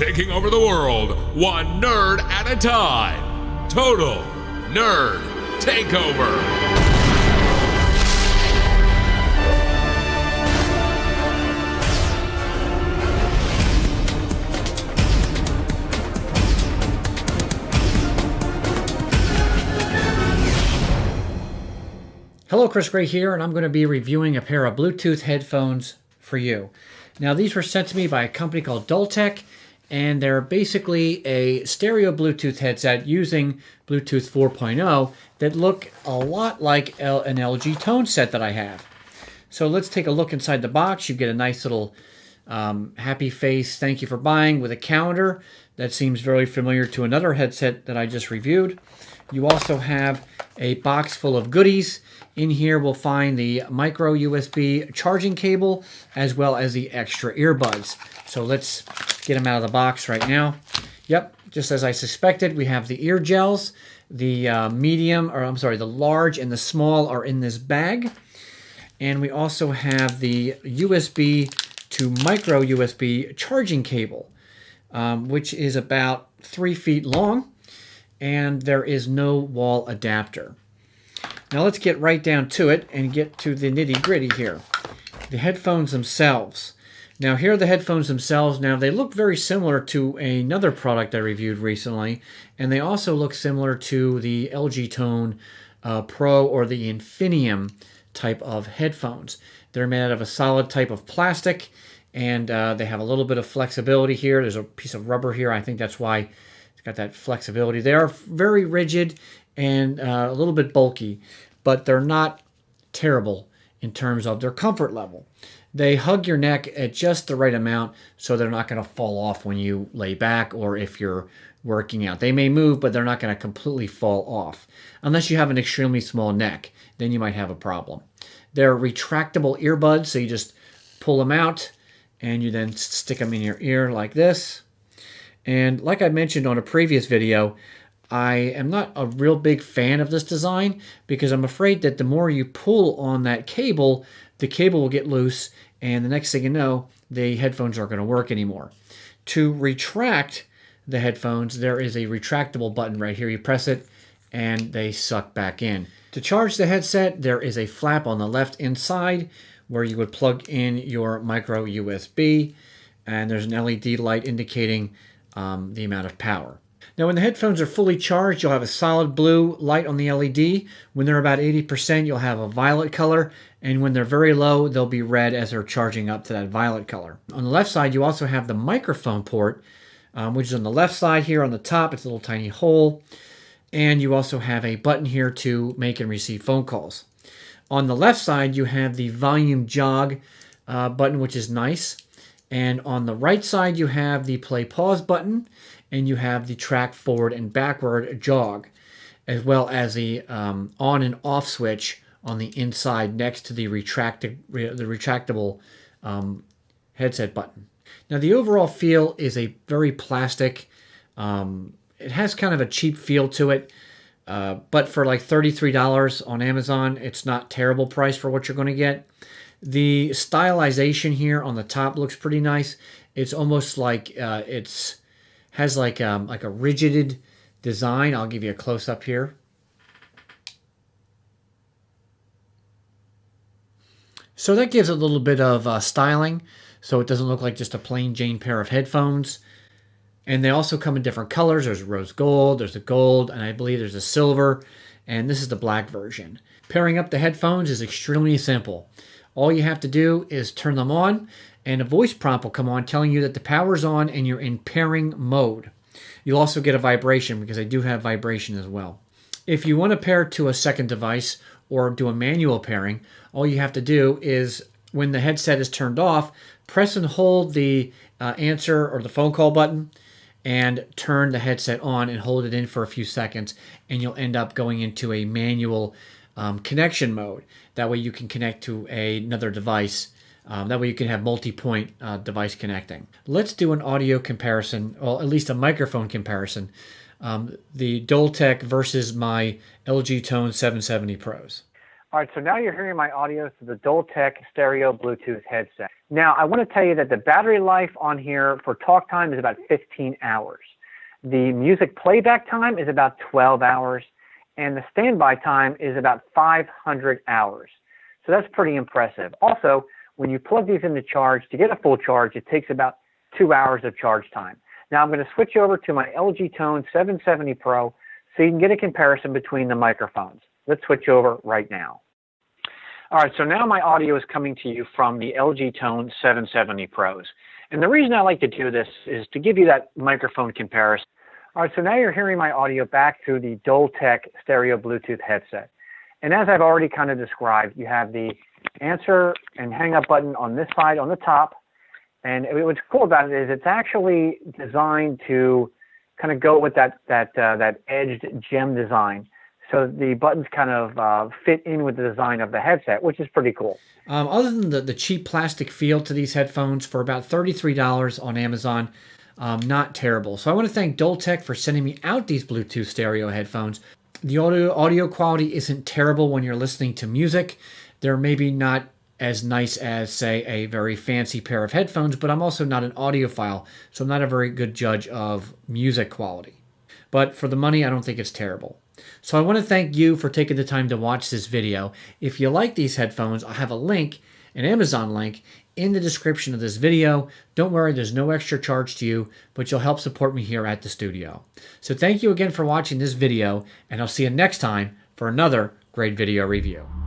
taking over the world, one nerd at a time. Total Nerd Takeover. Hello, Chris Gray here, and I'm going to be reviewing a pair of Bluetooth headphones for you. Now, these were sent to me by a company called Doltech, and they're basically a stereo Bluetooth headset using Bluetooth 4.0 that look a lot like an LG tone set that I have. So let's take a look inside the box. You get a nice little happy face, thank you for buying, with a calendar that seems very familiar to another headset that I just reviewed. You also have a box full of goodies. In here we'll find the micro USB charging cable as well as the extra earbuds. So let's get them out of the box right now. Yep, just as I suspected, we have the ear gels. The the large and the small are in this bag. And we also have the USB to micro USB charging cable, which is about 3 feet long, and there is no wall adapter. Now let's get right down to it and get to the nitty-gritty here. The headphones themselves. Now here are the headphones themselves. Now they look very similar to another product I reviewed recently, and they also look similar to the LG Tone Pro or the Infinium type of headphones. They're made out of a solid type of plastic, and they have a little bit of flexibility here. There's a piece of rubber here. I think that's why it's got that flexibility. They are very rigid and a little bit bulky, but they're not terrible in terms of their comfort level. They hug your neck at just the right amount so they're not going to fall off when you lay back or if you're working out. They may move, but they're not going to completely fall off. Unless you have an extremely small neck, then you might have a problem. They're retractable earbuds, so you just pull them out and you then stick them in your ear like this. And like I mentioned on a previous video, I am not a real big fan of this design because I'm afraid that the more you pull on that cable, the cable will get loose, and the next thing you know, the headphones aren't going to work anymore. To retract the headphones, there is a retractable button right here. You press it, and they suck back in. To charge the headset, there is a flap on the left inside where you would plug in your micro USB, and there's an LED light indicating the amount of power. Now, when the headphones are fully charged, you'll have a solid blue light on the LED. When they're about 80%, you'll have a violet color. And when they're very low, they'll be red as they're charging up to that violet color. On the left side, you also have the microphone port, which is on the left side here on the top. It's a little tiny hole. And you also have a button here to make and receive phone calls. On the left side, you have the volume jog button, which is nice. And on the right side, you have the play pause button, and you have the track forward and backward jog, as well as the on and off switch on the inside next to the retractable headset button. Now, the overall feel is a very plastic. It has kind of a cheap feel to it, but for like $33 on Amazon, it's not terrible price for what you're going to get. The stylization here on the top looks pretty nice. It's almost like has like a rigid design. I'll give you a close-up here. So that gives it a little bit of styling, so it doesn't look like just a plain Jane pair of headphones. And they also come in different colors. There's rose gold, there's a gold, and I believe there's a silver, and this is the black version. Pairing up the headphones is extremely simple. All you have to do is turn them on, and a voice prompt will come on telling you that the power's on and you're in pairing mode. You'll also get a vibration because I do have vibration as well. If you want to pair to a second device or do a manual pairing, all you have to do is, when the headset is turned off, press and hold the answer or the phone call button and turn the headset on and hold it in for a few seconds, and you'll end up going into a manual connection mode. That way you can connect to another device. That way you can have multi-point device connecting. Let's do an audio comparison, or at least a microphone comparison. The Doltech versus my LG Tone 770 Pros. All right, so now you're hearing my audio through the Doltech stereo Bluetooth headset. Now, I want to tell you that the battery life on here for talk time is about 15 hours. The music playback time is about 12 hours, and the standby time is about 500 hours. So that's pretty impressive. Also, when you plug these into charge, to get a full charge, it takes about 2 hours of charge time. Now I'm going to switch over to my LG Tone 770 Pro so you can get a comparison between the microphones. Let's switch over right now. All right, so now my audio is coming to you from the LG Tone 770 Pros. And the reason I like to do this is to give you that microphone comparison. All right, so now you're hearing my audio back through the Doltech stereo Bluetooth headset. And as I've already kind of described, you have the answer and hang up button on this side on the top. And what's cool about it is it's actually designed to kind of go with that edged gem design. So the buttons kind of fit in with the design of the headset, which is pretty cool. Other than the cheap plastic feel to these headphones, for about $33 on Amazon, not terrible. So I want to thank Doltech for sending me out these Bluetooth stereo headphones. The audio quality isn't terrible when you're listening to music. They're maybe not as nice as, say, a very fancy pair of headphones, but I'm also not an audiophile, so I'm not a very good judge of music quality. But for the money, I don't think it's terrible. So I want to thank you for taking the time to watch this video. If you like these headphones, I'll have a link, an Amazon link, in the description of this video. Don't worry, there's no extra charge to you, but you'll help support me here at the studio. So thank you again for watching this video, and I'll see you next time for another great video review.